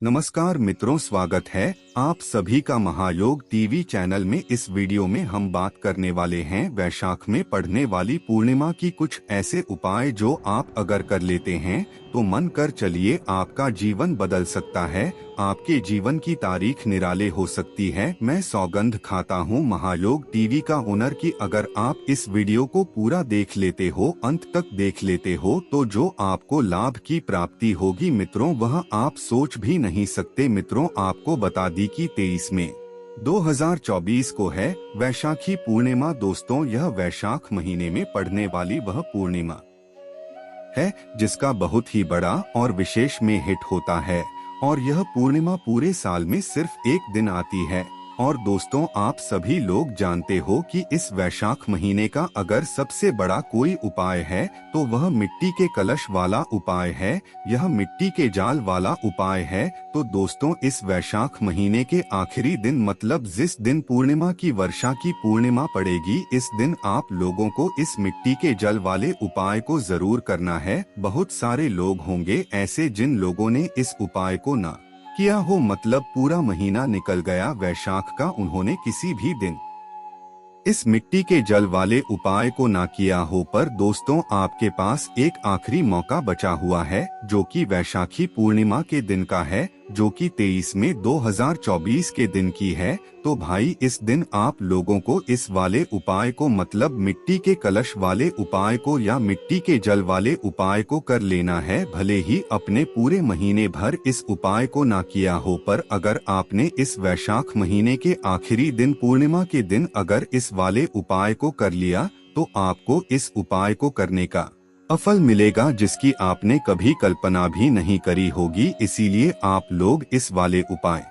नमस्कार मित्रों, स्वागत है आप सभी का महायोग टीवी चैनल में। इस वीडियो में हम बात करने वाले हैं वैशाख में पड़ने वाली पूर्णिमा की कुछ ऐसे उपाय जो आप अगर कर लेते हैं तो मन कर चलिए आपका जीवन बदल सकता है, आपके जीवन की तारीख निराले हो सकती है। मैं सौगंध खाता हूँ महायोग टीवी का ओनर की अगर आप इस वीडियो को पूरा देख लेते हो, अंत तक देख लेते हो, तो जो आपको लाभ की प्राप्ति होगी मित्रों वह आप सोच भी नहीं सकते। मित्रों आपको बता दी कि 23 मई 2024 को है वैशाखी पूर्णिमा। दोस्तों यह वैशाख महीने में पड़ने वाली वह पूर्णिमा है जिसका बहुत ही बड़ा और विशेष में हिट होता है, और यह पूर्णिमा पूरे साल में सिर्फ एक दिन आती है। और दोस्तों आप सभी लोग जानते हो कि इस वैशाख महीने का अगर सबसे बड़ा कोई उपाय है तो वह मिट्टी के कलश वाला उपाय है, यह मिट्टी के जाल वाला उपाय है। तो दोस्तों इस वैशाख महीने के आखिरी दिन मतलब जिस दिन पूर्णिमा की वर्षा की पूर्णिमा पड़ेगी, इस दिन आप लोगों को इस मिट्टी के जल वाले उपाय को जरूर करना है। बहुत सारे लोग होंगे ऐसे जिन लोगों ने इस उपाय को न किया हो, मतलब पूरा महीना निकल गया वैशाख का, उन्होंने किसी भी दिन इस मिट्टी के जल वाले उपाय को ना किया हो। पर दोस्तों आपके पास एक आखिरी मौका बचा हुआ है जो कि वैशाखी पूर्णिमा के दिन का है, जो कि 23 मई 2024 के दिन की है। तो भाई इस दिन आप लोगों को इस वाले उपाय को मतलब मिट्टी के कलश वाले उपाय को या मिट्टी के जल वाले उपाय को कर लेना है। भले ही अपने पूरे महीने भर इस उपाय को ना किया हो, पर अगर आपने इस वैशाख महीने के आखिरी दिन पूर्णिमा के दिन अगर इस वाले उपाय को कर लिया तो आपको इस उपाय को करने का अफल मिलेगा जिसकी आपने कभी कल्पना भी नहीं करी होगी। इसीलिए आप लोग इस वाले उपाय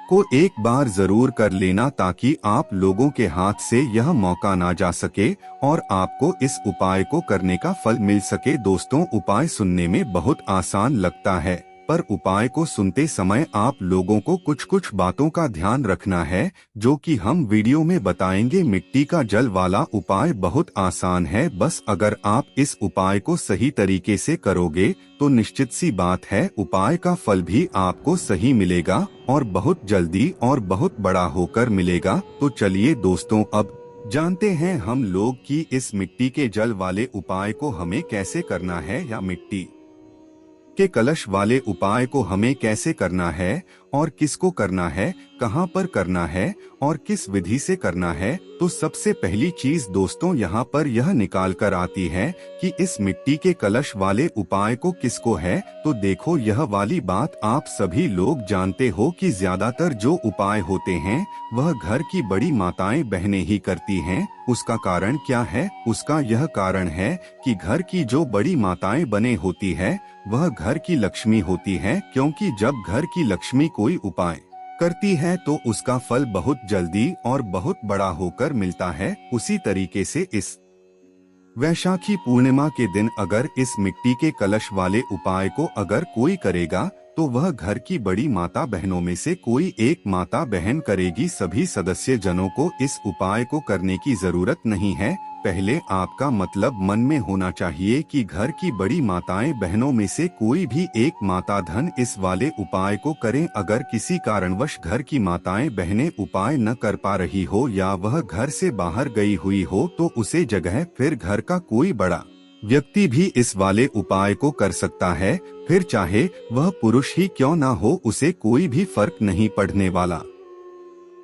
को एक बार जरूर कर लेना ताकि आप लोगों के हाथ से यह मौका ना जा सके और आपको इस उपाय को करने का फल मिल सके। दोस्तों उपाय सुनने में बहुत आसान लगता है, पर उपाय को सुनते समय आप लोगों को कुछ कुछ बातों का ध्यान रखना है जो कि हम वीडियो में बताएंगे। मिट्टी का जल वाला उपाय बहुत आसान है, बस अगर आप इस उपाय को सही तरीके से करोगे तो निश्चित सी बात है उपाय का फल भी आपको सही मिलेगा और बहुत जल्दी और बहुत बड़ा होकर मिलेगा। तो चलिए दोस्तों अब जानते हैं हम लोग कि इस मिट्टी के जल वाले उपाय को हमें कैसे करना है या मिट्टी के कलश वाले उपाय को हमें कैसे करना है और किसको करना है, कहां पर करना है और किस विधि से करना है। तो सबसे पहली चीज दोस्तों यहाँ पर यह निकाल कर आती है कि इस मिट्टी के कलश वाले उपाय को किसको है। तो देखो यह वाली बात आप सभी लोग जानते हो कि ज्यादातर जो उपाय होते हैं वह घर की बड़ी माताएं बहनें ही करती हैं। उसका कारण क्या है? उसका यह कारण है कि घर की जो बड़ी माताएं बने होती है वह घर की लक्ष्मी होती है, क्योंकि जब घर की लक्ष्मी कोई उपाय करती है तो उसका फल बहुत जल्दी और बहुत बड़ा होकर मिलता है। उसी तरीके से इस वैशाखी पूर्णिमा के दिन अगर इस मिट्टी के कलश वाले उपाय को अगर कोई करेगा तो वह घर की बड़ी माता बहनों में से कोई एक माता बहन करेगी। सभी सदस्य जनों को इस उपाय को करने की जरूरत नहीं है। पहले आपका मतलब मन में होना चाहिए कि घर की बड़ी माताएं बहनों में से कोई भी एक माता धन इस वाले उपाय को करें। अगर किसी कारणवश घर की माताएं बहनें उपाय न कर पा रही हो या वह घर से बाहर गई हुई हो तो उसे जगह फिर घर का कोई बड़ा व्यक्ति भी इस वाले उपाय को कर सकता है। फिर चाहे वह पुरुष ही क्यों ना हो, उसे कोई भी फर्क नहीं पड़ने वाला।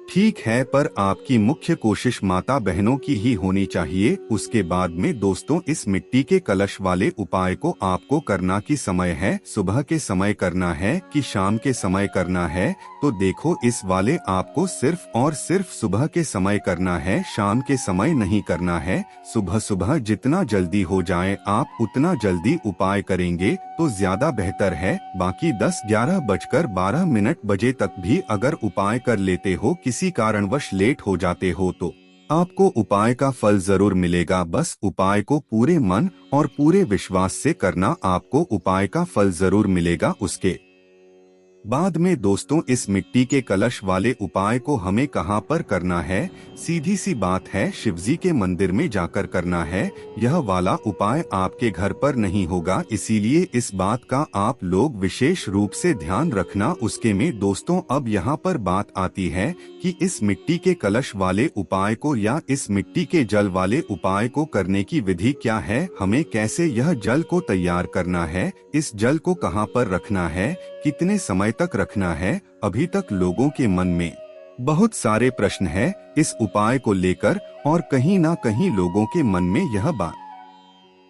ठीक है, पर आपकी मुख्य कोशिश माता बहनों की ही होनी चाहिए। उसके बाद में दोस्तों इस मिट्टी के कलश वाले उपाय को आपको करना की समय है, सुबह के समय करना है कि शाम के समय करना है। तो देखो इस वाले आपको सिर्फ और सिर्फ सुबह के समय करना है, शाम के समय नहीं करना है। सुबह सुबह जितना जल्दी हो जाए आप उतना जल्दी उपाय करेंगे तो ज्यादा बेहतर है। बाकी 10-11 बजे तक भी अगर उपाय कर लेते हो, किसी कारणवश लेट हो जाते हो तो आपको उपाय का फल जरूर मिलेगा। बस उपाय को पूरे मन और पूरे विश्वास से करना, आपको उपाय का फल जरूर मिलेगा। उसके बाद में दोस्तों इस मिट्टी के कलश वाले उपाय को हमें कहाँ पर करना है? सीधी सी बात है, शिवजी के मंदिर में जाकर करना है। यह वाला उपाय आपके घर पर नहीं होगा, इसीलिए इस बात का आप लोग विशेष रूप से ध्यान रखना। उसके में दोस्तों अब यहाँ पर बात आती है कि इस मिट्टी के कलश वाले उपाय को या इस मिट्टी के जल वाले उपाय को करने की विधि क्या है, हमें कैसे यह जल को तैयार करना है, इस जल को कहाँ पर रखना है, कितने समय तक रखना है। अभी तक लोगों के मन में बहुत सारे प्रश्न है इस उपाय को लेकर, और कहीं ना कहीं लोगों के मन में यह बात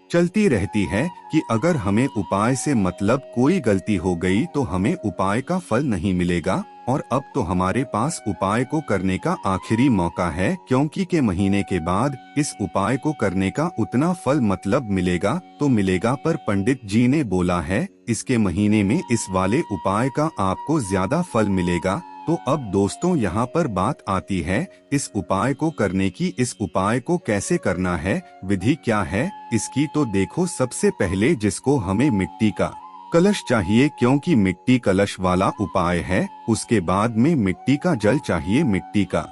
चलती रहती है कि अगर हमें उपाय से मतलब कोई गलती हो गई तो हमें उपाय का फल नहीं मिलेगा। और अब तो हमारे पास उपाय को करने का आखिरी मौका है, क्योंकि के महीने के बाद इस उपाय को करने का उतना फल मतलब मिलेगा तो मिलेगा, पर पंडित जी ने बोला है इसके महीने में इस वाले उपाय का आपको ज्यादा फल मिलेगा। तो अब दोस्तों यहाँ पर बात आती है इस उपाय को करने की। इस उपाय को कैसे करना है, विधि क्या है इसकी, तो देखो सबसे पहले जिसको हमें मिट्टी का कलश चाहिए, क्योंकि मिट्टी कलश वाला उपाय है। उसके बाद में मिट्टी का जल चाहिए, मिट्टी का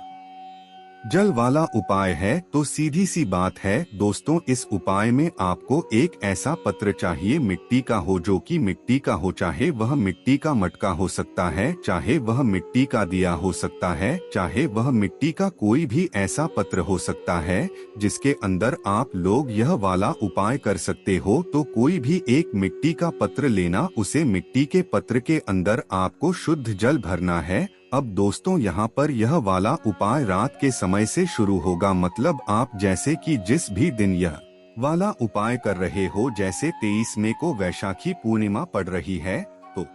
जल वाला उपाय है। तो सीधी सी बात है दोस्तों, इस उपाय में आपको एक ऐसा पत्र चाहिए मिट्टी का हो, जो कि मिट्टी का हो, चाहे वह मिट्टी का मटका हो सकता है, चाहे वह मिट्टी का दिया हो सकता है, चाहे वह मिट्टी का कोई भी ऐसा पत्र हो सकता है जिसके अंदर आप लोग यह वाला उपाय कर सकते हो। तो कोई भी एक मिट्टी का पत्र लेना, उसे मिट्टी के पत्र के अंदर आपको शुद्ध जल भरना है। अब दोस्तों यहाँ पर यह वाला उपाय रात के समय से शुरू होगा, मतलब आप जैसे कि जिस भी दिन यह वाला उपाय कर रहे हो, जैसे 23 मई को वैशाखी पूर्णिमा पड़ रही है, तो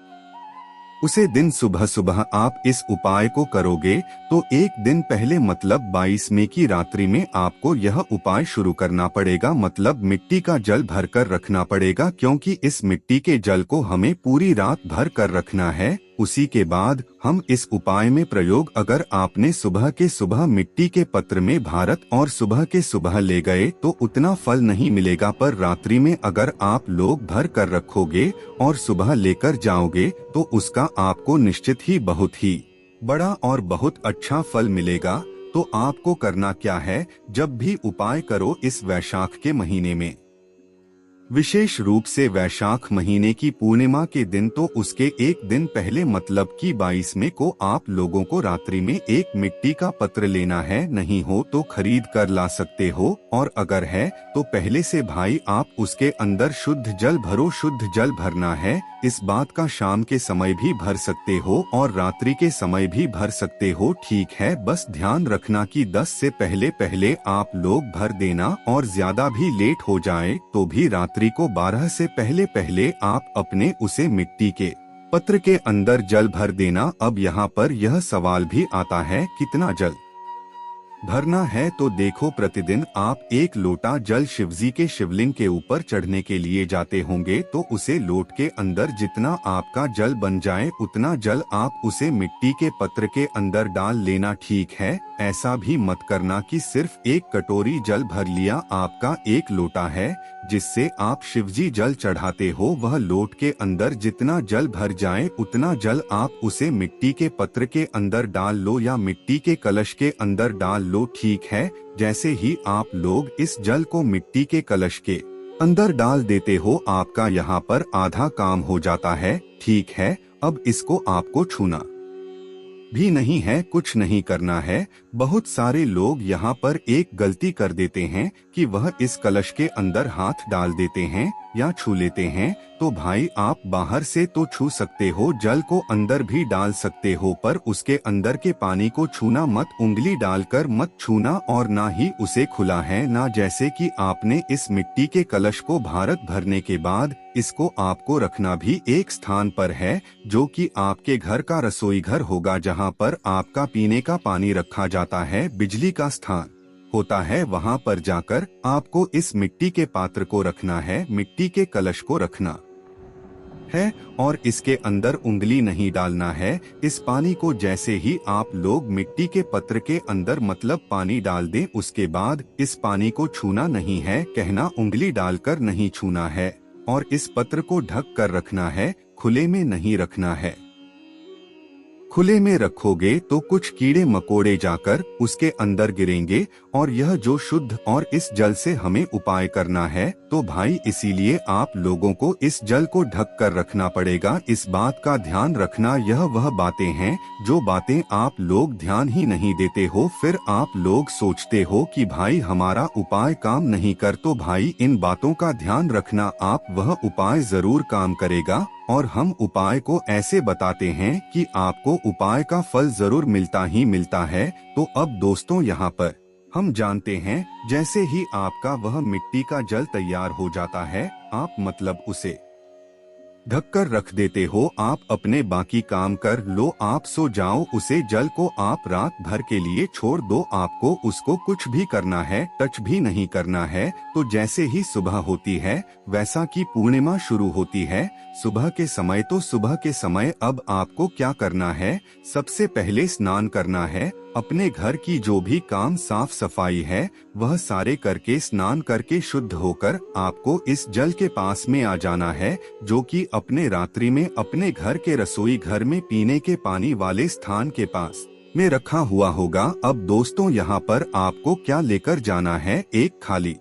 उसे दिन सुबह सुबह आप इस उपाय को करोगे। तो एक दिन पहले मतलब 22 मई की रात्रि में आपको यह उपाय शुरू करना पड़ेगा, मतलब मिट्टी का जल भर कर रखना पड़ेगा, क्योंकि इस मिट्टी के जल को हमें पूरी रात भर कर रखना है। उसी के बाद हम इस उपाय में प्रयोग अगर आपने सुबह के सुबह मिट्टी के पत्र में भारत और सुबह के सुबह ले गए तो उतना फल नहीं मिलेगा, पर रात्रि में अगर आप लोग भर कर रखोगे और सुबह लेकर जाओगे तो उसका आपको निश्चित ही बहुत ही बड़ा और बहुत अच्छा फल मिलेगा। तो आपको करना क्या है, जब भी उपाय करो इस वैशाख के महीने में, विशेष रूप से वैशाख महीने की पूर्णिमा के दिन, तो उसके एक दिन पहले मतलब कि 22 मई को आप लोगों को रात्रि में एक मिट्टी का पत्र लेना है। नहीं हो तो खरीद कर ला सकते हो, और अगर है तो पहले से भाई आप उसके अंदर शुद्ध जल भरो। शुद्ध जल भरना है, इस बात का शाम के समय भी भर सकते हो और रात्रि के समय भी भर सकते हो, ठीक है। बस ध्यान रखना कि 10 से पहले पहले आप लोग भर देना, और ज्यादा भी लेट हो जाए तो भी रात्रि को 12 से पहले पहले आप अपने उसे मिट्टी के पत्र के अंदर जल भर देना। अब यहाँ पर यह सवाल भी आता है कितना जल भरना है, तो देखो प्रतिदिन आप 1 लोटा जल शिवजी के शिवलिंग के ऊपर चढ़ने के लिए जाते होंगे, तो उसे लोट के अंदर जितना आपका जल बन जाए उतना जल आप उसे मिट्टी के पत्र के अंदर डाल लेना, ठीक है। ऐसा भी मत करना कि सिर्फ 1 कटोरी जल भर लिया, आपका 1 लोटा है जिससे आप शिवजी जल चढ़ाते हो, वह लोट के अंदर जितना जल भर जाए उतना जल आप उसे मिट्टी के पत्र के अंदर डाल लो या मिट्टी के कलश के अंदर डाल लो, ठीक है। जैसे ही आप लोग इस जल को मिट्टी के कलश के अंदर डाल देते हो, आपका यहाँ पर आधा काम हो जाता है, ठीक है। अब इसको आपको छूना भी नहीं है, कुछ नहीं करना है। बहुत सारे लोग यहाँ पर एक गलती कर देते हैं कि वह इस कलश के अंदर हाथ डाल देते हैं या छू लेते हैं। तो भाई आप बाहर से तो छू सकते हो, जल को अंदर भी डाल सकते हो, पर उसके अंदर के पानी को छूना मत, उंगली डालकर मत छूना, और ना ही उसे खुला है ना। जैसे कि आपने इस मिट्टी के कलश को भारत भरने के बाद इसको आपको रखना भी एक स्थान पर है, जो कि आपके घर का रसोई घर होगा, जहाँ पर आपका पीने का पानी रखा जाता है, बिजली का स्थान होता है, वहाँ पर जाकर आपको इस मिट्टी के पात्र को रखना है, मिट्टी के कलश को रखना है, और इसके अंदर उंगली नहीं डालना है। इस पानी को जैसे ही आप लोग मिट्टी के पत्र के अंदर मतलब पानी डाल दें, उसके बाद इस पानी को छूना नहीं है, कहना उंगली डालकर नहीं छूना है, और इस पत्र को ढक कर रखना है, खुले में नहीं रखना है। खुले में रखोगे तो कुछ कीड़े मकोड़े जाकर उसके अंदर गिरेंगे और यह जो शुद्ध और इस जल से हमें उपाय करना है, तो भाई इसीलिए आप लोगों को इस जल को ढक कर रखना पड़ेगा। इस बात का ध्यान रखना, यह वह बातें हैं जो बातें आप लोग ध्यान ही नहीं देते हो। फिर आप लोग सोचते हो कि भाई हमारा उपाय काम नहीं कर, तो भाई इन बातों का ध्यान रखना, आप वह उपाय जरूर काम करेगा। और हम उपाय को ऐसे बताते हैं कि आपको उपाय का फल जरूर मिलता ही मिलता है। तो अब दोस्तों यहाँ पर हम जानते हैं, जैसे ही आपका वह मिट्टी का जल तैयार हो जाता है, आप मतलब उसे ढककर रख देते हो, आप अपने बाकी काम कर लो, आप सो जाओ। उसे जल को आप रात भर के लिए छोड़ दो, आपको उसको कुछ भी करना है, टच भी नहीं करना है। तो जैसे ही सुबह होती है, वैसा की पूर्णिमा शुरू होती है, सुबह के समय, तो सुबह के समय अब आपको क्या करना है, सबसे पहले स्नान करना है। अपने घर की जो भी काम साफ सफाई है वह सारे करके, स्नान करके शुद्ध होकर आपको इस जल के पास में आ जाना है, जो कि अपने रात्रि में अपने घर के रसोई घर में पीने के पानी वाले स्थान के पास में रखा हुआ होगा। अब दोस्तों यहाँ पर आपको क्या लेकर जाना है, एक खाली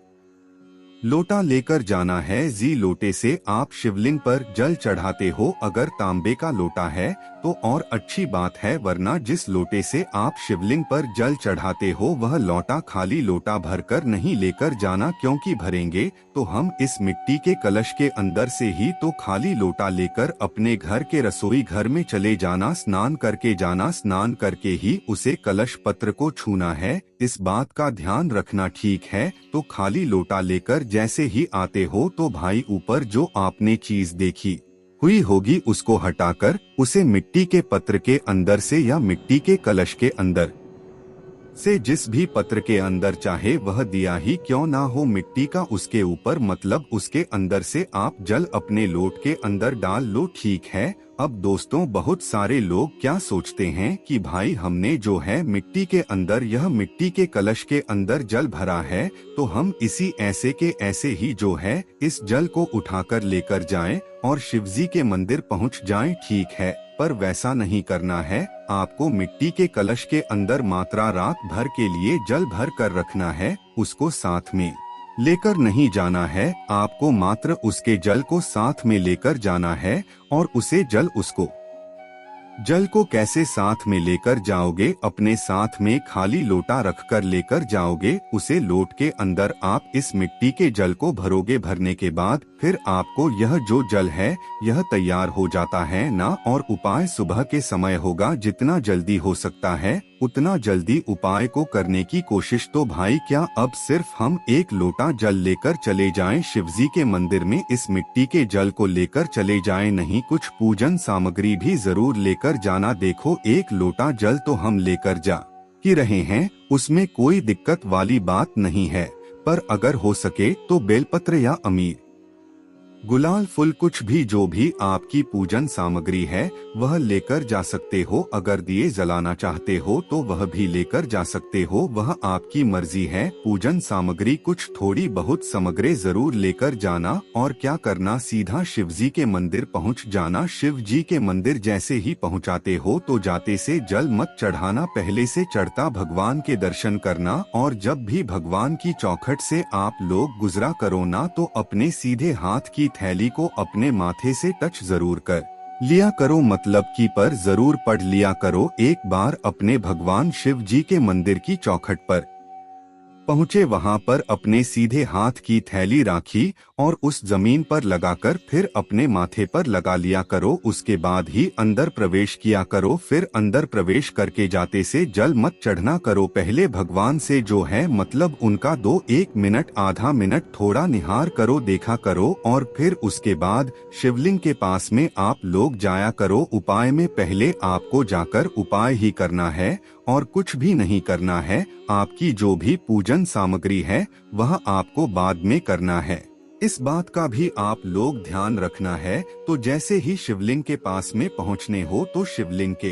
लोटा लेकर जाना है। जी लोटे से आप शिवलिंग पर जल चढ़ाते हो, अगर तांबे का लोटा है तो और अच्छी बात है, वरना जिस लोटे से आप शिवलिंग पर जल चढ़ाते हो वह लोटा खाली लोटा भरकर नहीं लेकर जाना, क्योंकि भरेंगे तो हम इस मिट्टी के कलश के अंदर से ही, तो खाली लोटा लेकर अपने घर के रसोई घर में चले जाना, स्नान करके जाना, स्नान करके ही उसे कलश पत्र को छूना है। इस बात का ध्यान रखना, ठीक है। तो खाली लोटा लेकर जैसे ही आते हो, तो भाई ऊपर जो आपने चीज देखी हुई होगी उसको हटाकर उसे मिट्टी के पत्र के अंदर से या मिट्टी के कलश के अंदर से, जिस भी पत्र के अंदर चाहे वह दिया ही क्यों ना हो मिट्टी का, उसके ऊपर मतलब उसके अंदर से आप जल अपने लोट के अंदर डाल लो, ठीक है। अब दोस्तों बहुत सारे लोग क्या सोचते हैं कि भाई हमने जो है मिट्टी के अंदर, यह मिट्टी के कलश के अंदर जल भरा है, तो हम इसी ऐसे के ऐसे ही जो है इस जल को उठाकर लेकर जाएं और शिवजी के मंदिर पहुंच जाएं, ठीक है। पर वैसा नहीं करना है, आपको मिट्टी के कलश के अंदर मात्रा रात भर के लिए जल भर कर रखना है, उसको साथ में लेकर नहीं जाना है, आपको मात्र उसके जल को साथ में लेकर जाना है। और उसे जल को कैसे साथ में लेकर जाओगे, अपने साथ में खाली लोटा रखकर लेकर जाओगे, उसे लोट के अंदर आप इस मिट्टी के जल को भरोगे, भरने के बाद फिर आपको यह जो जल है यह तैयार हो जाता है ना। और उपाय सुबह के समय होगा, जितना जल्दी हो सकता है उतना जल्दी उपाय को करने की कोशिश। तो भाई क्या अब सिर्फ हम एक लोटा जल लेकर चले जाएं शिवजी के मंदिर में, इस मिट्टी के जल को लेकर चले जाएं, नहीं कुछ पूजन सामग्री भी जरूर लेकर जाना। देखो एक लोटा जल तो हम लेकर जा ही रहे हैं, उसमें कोई दिक्कत वाली बात नहीं है, पर अगर हो सके तो बेलपत्र या अमीर गुलाल फूल, कुछ भी जो भी आपकी पूजन सामग्री है वह लेकर जा सकते हो। अगर दिए जलाना चाहते हो तो वह भी लेकर जा सकते हो, वह आपकी मर्जी है। पूजन सामग्री कुछ थोड़ी बहुत सामग्री जरूर लेकर जाना। और क्या करना, सीधा शिवजी के मंदिर पहुंच जाना। शिवजी के मंदिर जैसे ही पहुंचाते हो तो जाते से जल मत चढ़ाना, पहले से चढ़ता भगवान के दर्शन करना। और जब भी भगवान की चौखट से आप लोग गुजरा करो ना, तो अपने सीधे हाथ की थैली को अपने माथे से टच जरूर कर लिया करो, मतलब की पर जरूर पढ़ लिया करो एक बार। अपने भगवान शिव जी के मंदिर की चौखट पर पहुँचे, वहाँ पर अपने सीधे हाथ की थैली राखी और उस जमीन पर लगाकर फिर अपने माथे पर लगा लिया करो। उसके बाद ही अंदर प्रवेश किया करो। फिर अंदर प्रवेश करके जाते से जल मत चढ़ना करो, पहले भगवान से जो है मतलब उनका 1 मिनट आधा मिनट थोड़ा निहार करो, देखा करो। और फिर उसके बाद शिवलिंग के पास में आप लोग जाया करो। उपाय में पहले आपको जाकर उपाय ही करना है और कुछ भी नहीं करना है। आपकी जो भी पूजन सामग्री है वह आपको बाद में करना है, इस बात का भी आप लोग ध्यान रखना है। तो जैसे ही शिवलिंग के पास में पहुंचने हो तो शिवलिंग के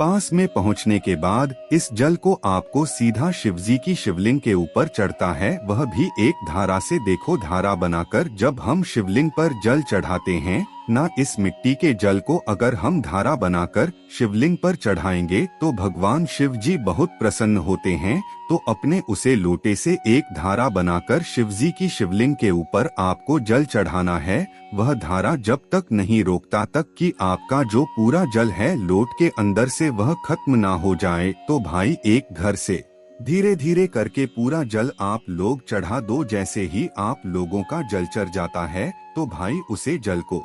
पास में पहुंचने के बाद इस जल को आपको सीधा शिवजी की शिवलिंग के ऊपर चढ़ता है, वह भी एक धारा से। देखो धारा बनाकर जब हम शिवलिंग पर जल चढ़ाते हैं ना इस मिट्टी के जल को अगर हम धारा बनाकर शिवलिंग पर चढ़ाएंगे तो भगवान शिव जी बहुत प्रसन्न होते हैं। तो अपने उसे लोटे से एक धारा बनाकर शिव जी की शिवलिंग के ऊपर आपको जल चढ़ाना है। वह धारा जब तक नहीं रोकता तक कि आपका जो पूरा जल है लोट के अंदर से वह खत्म ना हो जाए। तो भाई एक घर से धीरे धीरे करके पूरा जल आप लोग चढ़ा दो। जैसे ही आप लोगों का जल चढ़ जाता है तो भाई उसे जल को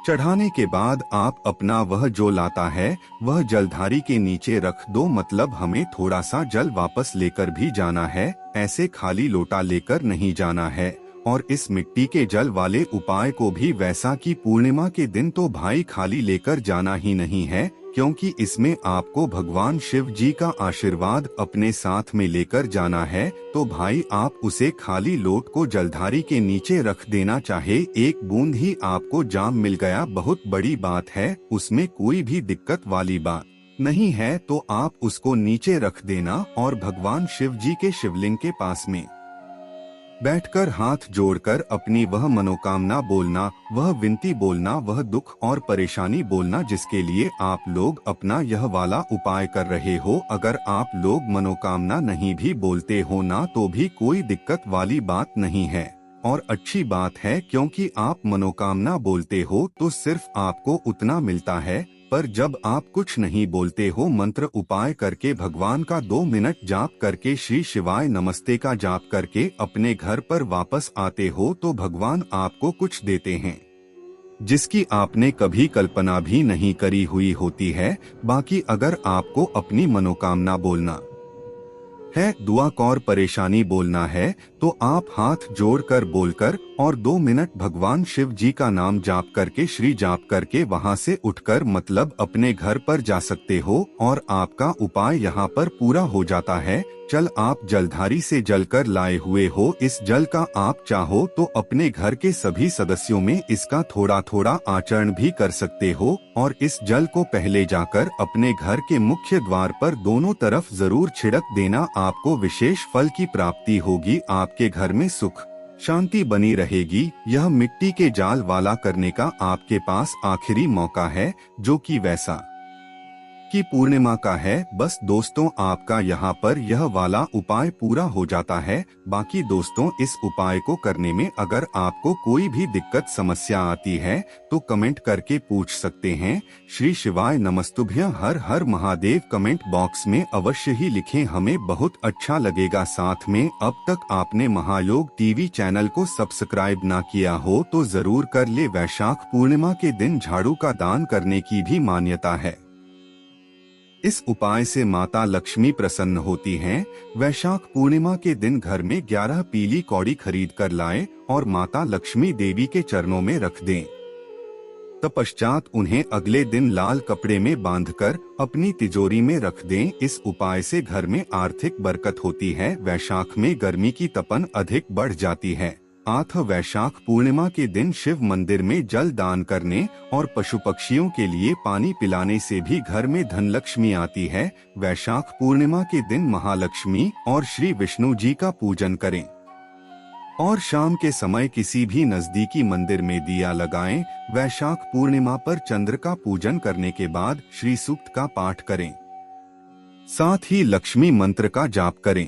चढ़ाने के बाद आप अपना वह जो लाता है वह जलधारी के नीचे रख दो। मतलब हमें थोड़ा सा जल वापस लेकर भी जाना है, ऐसे खाली लोटा लेकर नहीं जाना है। और इस मिट्टी के जल वाले उपाय को भी वैशाखी पूर्णिमा के दिन तो भाई खाली लेकर जाना ही नहीं है, क्योंकि इसमें आपको भगवान शिव जी का आशीर्वाद अपने साथ में लेकर जाना है। तो भाई आप उसे खाली लोट को जलधारी के नीचे रख देना, चाहे एक बूंद ही आपको जाम मिल गया बहुत बड़ी बात है, उसमें कोई भी दिक्कत वाली बात नहीं है। तो आप उसको नीचे रख देना और भगवान शिव जी के शिवलिंग के पास में बैठकर हाथ जोड़कर अपनी वह मनोकामना बोलना, वह विनती बोलना, वह दुख और परेशानी बोलना जिसके लिए आप लोग अपना यह वाला उपाय कर रहे हो। अगर आप लोग मनोकामना नहीं भी बोलते हो ना तो भी कोई दिक्कत वाली बात नहीं है और अच्छी बात है, क्योंकि आप मनोकामना बोलते हो तो सिर्फ आपको उतना मिलता है। पर जब आप कुछ नहीं बोलते हो, मंत्र उपाय करके भगवान का 2 मिनट जाप करके श्री शिवाय नमस्ते का जाप करके अपने घर पर वापस आते हो तो भगवान आपको कुछ देते हैं जिसकी आपने कभी कल्पना भी नहीं करी हुई होती है। बाकी अगर आपको अपनी मनोकामना बोलना है, दुआ और परेशानी बोलना है तो आप हाथ जोड़कर बोलकर और 2 मिनट भगवान शिव जी का नाम जाप करके श्री जाप करके वहां से उठकर मतलब अपने घर पर जा सकते हो और आपका उपाय यहाँ पर पूरा हो जाता है। चल आप जलधारी से जल कर लाए हुए हो, इस जल का आप चाहो तो अपने घर के सभी सदस्यों में इसका थोड़ा थोड़ा आचरण भी कर सकते हो और इस जल को पहले जाकर अपने घर के मुख्य द्वार पर दोनों तरफ जरूर छिड़क देना। आपको विशेष फल की प्राप्ति होगी, आपके घर में सुख शांति बनी रहेगी। यह मिट्टी के जाल वाला करने का आपके पास आखिरी मौका है जो कि वैसा की पूर्णिमा का है। बस दोस्तों आपका यहाँ पर यह वाला उपाय पूरा हो जाता है। बाकी दोस्तों इस उपाय को करने में अगर आपको कोई भी दिक्कत समस्या आती है तो कमेंट करके पूछ सकते हैं। श्री शिवाय नमस्तुभ्यं, हर हर महादेव कमेंट बॉक्स में अवश्य ही लिखें, हमें बहुत अच्छा लगेगा। साथ में अब तक आपने महायोग टीवी चैनल को सब्सक्राइब ना किया हो तो जरूर कर ले। वैशाख पूर्णिमा के दिन झाड़ू का दान करने की भी मान्यता है। इस उपाय से माता लक्ष्मी प्रसन्न होती हैं। वैशाख पूर्णिमा के दिन घर में 11 पीली कौड़ी खरीद कर लाएं और माता लक्ष्मी देवी के चरणों में रख दें। तत्पश्चात उन्हें अगले दिन लाल कपड़े में बांधकर अपनी तिजोरी में रख दें। इस उपाय से घर में आर्थिक बरकत होती है। वैशाख में गर्मी की तपन अधिक बढ़ जाती है। वैशाख पूर्णिमा के दिन शिव मंदिर में जल दान करने और पशु पक्षियों के लिए पानी पिलाने से भी घर में धन लक्ष्मी आती है। वैशाख पूर्णिमा के दिन महालक्ष्मी और श्री विष्णु जी का पूजन करें और शाम के समय किसी भी नजदीकी मंदिर में दिया लगाएं। वैशाख पूर्णिमा पर चंद्र का पूजन करने के बाद श्री सूक्त का पाठ करें, साथ ही लक्ष्मी मंत्र का जाप करें।